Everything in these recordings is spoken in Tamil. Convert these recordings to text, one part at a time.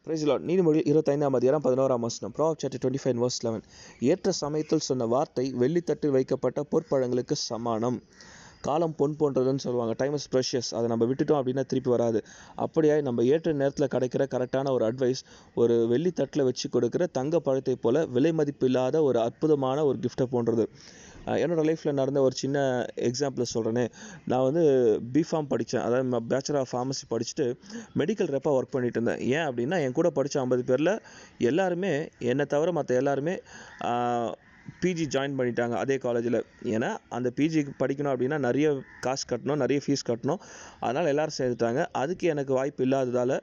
Price Lord. நீதிமொழி 25ஆம் அதிகாரம் 11ஆம் வசனம். Proverbs chapter 25 verse 11. ஏற்ற சமயத்தில் சொன்ன வார்த்தை வெள்ளித்தட்டில் வைக்கப்பட்ட பொற்பழங்களுக்கு சமானம். காலம் பொன் போன்றதுன்னு சொல்லுவாங்க. Time is precious. அதை நம்ம விட்டுட்டோம் அப்படின்னா திருப்பி வராது. அப்படியே நம்ம ஏற்ற நேரத்தில் கிடைக்கிற கரெக்டான ஒரு அட்வைஸ் ஒரு வெள்ளித்தட்டில் வச்சு கொடுக்குற தங்க பழத்தை போல விலை மதிப்பு இல்லாத ஒரு அற்புதமான ஒரு கிஃப்டை போன்றது. என்னோடய லைஃப்பில் நடந்த ஒரு சின்ன எக்ஸாம்பிள் சொல்கிறேனே. நான் வந்து பிஃபார்ம் படித்தேன். அதாவது பேச்சுலர் ஆஃப் ஃபார்மசி படிச்சுட்டு மெடிக்கல் ரெப்பாக ஒர்க் பண்ணிட்டு இருந்தேன். ஏன் அப்படின்னா என் கூட படித்த 50 பேரில் எல்லாருமே என்னை தவிர மற்ற எல்லாருமே பிஜி ஜாயின் பண்ணிட்டாங்க அதே காலேஜில். ஏன்னா அந்த பிஜிக்கு படிக்கணும் அப்படின்னா நிறைய காசு கட்டணும், நிறைய ஃபீஸ் கட்டணும். அதனால் எல்லோரும் சேர்த்துட்டாங்க. அதுக்கு எனக்கு வாய்ப்பு இல்லாததால்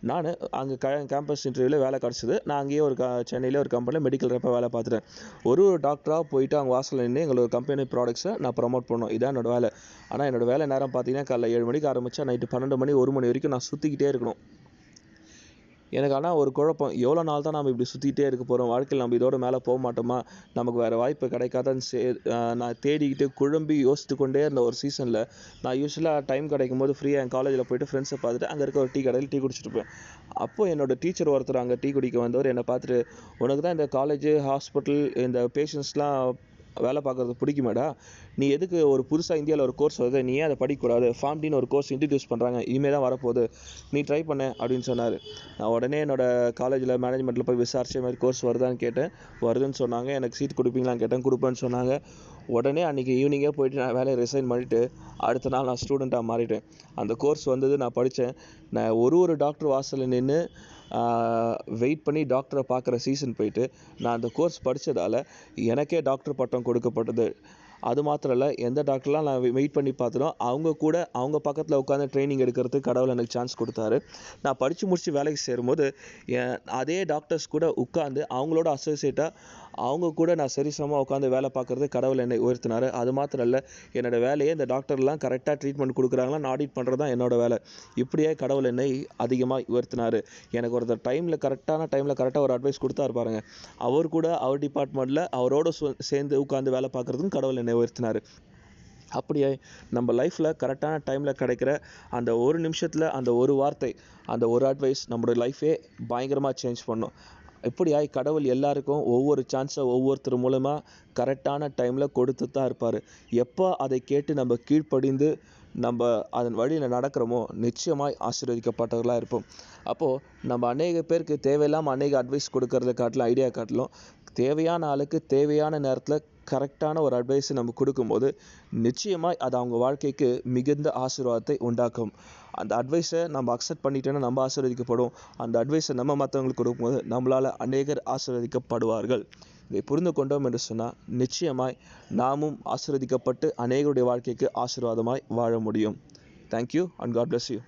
நான் அங்கே கேம்பஸ் இன்டர்வியூவில் வேலை கிடச்சிது. நான் அங்கேயே சென்னையில் ஒரு கம்பெனியில் மெடிக்கல் ரெப்பாக வேலை பார்த்துட்டேன். ஒரு டாக்டராக போயிட்டு அவங்க வாசலில் நின்று எங்களோட கம்பெனி ப்ராடக்ட்ஸை நான் ப்ரமோட் பண்ணணும். இதான் என்னோடய வேலை. ஆனால் என்னோடய வேலை நேரம் பார்த்தீங்கன்னா காலைல 7 மணிக்கு ஆரம்பித்தா நைட்டு 12 மணி 1 மணி வரைக்கும் நான் சுற்றிக்கிட்டே இருக்கணும். எனக்கு ஆனால் ஒரு குழப்பம், எவ்வளோ நாள் தான் நம்ம இப்படி சுற்றிக்கிட்டே இருக்க போகிறோம், வாழ்க்கையில் நம்ம இதோட மேலே போக மாட்டோமா, நமக்கு வேறு வாய்ப்பு கிடைக்காதான்னு நான் தேடிக்கிட்டு குழம்பி யோசித்து கொண்டே இருந்த ஒரு சீசனில் நான் யூஸ்வலாக டைம் கிடைக்கும் போது ஃப்ரீயாக என் காலேஜில் போய்ட்டு ஃப்ரெண்ட்ஸை பார்த்துட்டு அங்கே இருக்க ஒரு டீ கடையில் டீ குடிச்சிருப்பேன். அப்போது என்னோடய டீச்சர் ஒருத்தர் அங்கே டீ குடிக்க வந்தவர் என்னை பார்த்துட்டு, உனக்கு தான் இந்த காலேஜ் ஹாஸ்பிட்டல் இந்த பேஷண்ட்ஸ்லாம் வேலை பார்க்குறது பிடிக்குமாடா, நீ எதுக்கு ஒரு புதுசாக இந்தியாவில் ஒரு கோர்ஸ் வருது, நீ ஏன் அதை படிக்கக்கூடாது, ஃபார்ம்டின்னு ஒரு கோர்ஸ் இன்ட்ரடியூஸ் பண்ணுறாங்க, இனிமேல் தான் வரப்போகுது, நீ ட்ரை பண்ண அப்படின்னு சொன்னார். நான் உடனே என்னோடய காலேஜில் மேனேஜ்மெண்ட்டில் போய் விசாரிச்ச மாதிரி கோர்ஸ் வருதான்னு கேட்டேன். வருதுன்னு சொன்னாங்க. எனக்கு சீட் கொடுப்பீங்களான்னு கேட்டேன். கொடுப்பேன்னு சொன்னாங்க. உடனே அன்றைக்கி ஈவினிங்கே போயிட்டு நான் வேலையை ரிசைன் பண்ணிவிட்டு அடுத்த நாள் நான் ஸ்டூடெண்ட்டாக மாறிட்டேன். அந்த கோர்ஸ் வந்தது, நான் படித்தேன். நான் ஒரு டாக்டர் வாசலில் நின்று வெயிட் பண்ணி டாக்டரை பார்க்குற சீசன் போயிட்டு நான் அந்த கோர்ஸ் படித்ததால் எனக்கே டாக்டர் பட்டம் கொடுக்கப்பட்டது. அது மாத்திரம் இல்லை, எந்த டாக்டர்லாம் நான் வெயிட் பண்ணி பார்த்துட்டோம் அவங்க பக்கத்தில் உட்காந்து ட்ரைனிங் எடுக்கிறதுக்கு கடவுள் எனக்கு சான்ஸ் கொடுத்தாரு. நான் படித்து முடித்து வேலைக்கு சேரும்போது அதே டாக்டர்ஸ் கூட உட்காந்து அவங்களோட அசோசியேட்டாக அவங்க கூட நான் சரிசமமாக உட்காந்து வேலை பார்க்குறது கடவுள் என்னை உயர்த்தினார். அது மாத்திரம் இல்லை, என்னோடய வேலையை இந்த டாக்டர்லாம் கரெக்டாக ட்ரீட்மெண்ட் கொடுக்குறாங்களான்னு ஆடிட் பண்ணுறது தான் என்னோடய வேலை. இப்படியே கடவுள் என்னை அதிகமாக உயர்த்தினார். எனக்கு ஒருத்தர் கரெக்டான டைமில் கரெக்டாக ஒரு அட்வைஸ் கொடுத்தாரு பாருங்கள். அவர் கூட அவர் டிபார்ட்மெண்ட்டில் அவரோட சேர்ந்து உட்காந்து வேலை பார்க்குறதுக்கும் கடவுள் என்னை உயர்த்தினார். அப்படியே நம்ம லைஃப்பில் கரெக்டான டைமில் கிடைக்கிற அந்த ஒரு நிமிஷத்தில் அந்த ஒரு வார்த்தை, அந்த ஒரு அட்வைஸ் நம்மளோட லைஃபே பயங்கரமாக சேஞ்ச் பண்ணும். இப்படியாய் கடவுள் எல்லாருக்கும் ஒவ்வொரு சான்ஸை ஒவ்வொருத்தர் மூலமாக கரெக்டான டைமில் கொடுத்து தான் இருப்பார். எப்போ அதை கேட்டு நம்ம கீழ்ப்படிந்து நம்ம அதன் வழியில் நடக்கிறோமோ நிச்சயமாய் ஆசீர்வதிக்கப்பட்டவர்களாக இருப்போம். அப்போது நம்ம அநேக பேருக்கு தேவையில்லாமல் அநேக அட்வைஸ் கொடுக்கறத காட்டிலும் ஐடியா காட்டிலும் தேவையான ஆளுக்கு தேவையான நேரத்தில் கரெக்டான ஒரு அட்வைஸை நம்ம கொடுக்கும்போது நிச்சயமாய் அது அவங்க வாழ்க்கைக்கு மிகுந்த ஆசீர்வாதத்தை உண்டாக்கும். அந்த அட்வைஸை நம்ம அக்செப்ட் பண்ணிட்டோன்னா நம்ம ஆசீர்வதிக்கப்படும். அந்த அட்வைஸை நம்ம மற்றவங்களுக்கு கொடுக்கும்போது நம்மளால் அநேகர் ஆசீர்வதிக்கப்படுவார்கள். இதை புரிந்து கொண்டோம் என்று சொன்னால் நிச்சயமாய் நாமும் ஆசீர்வதிக்கப்பட்டு அநேகருடைய வாழ்க்கைக்கு ஆசீர்வாதமாய் வாழ முடியும். Thank you and God bless you.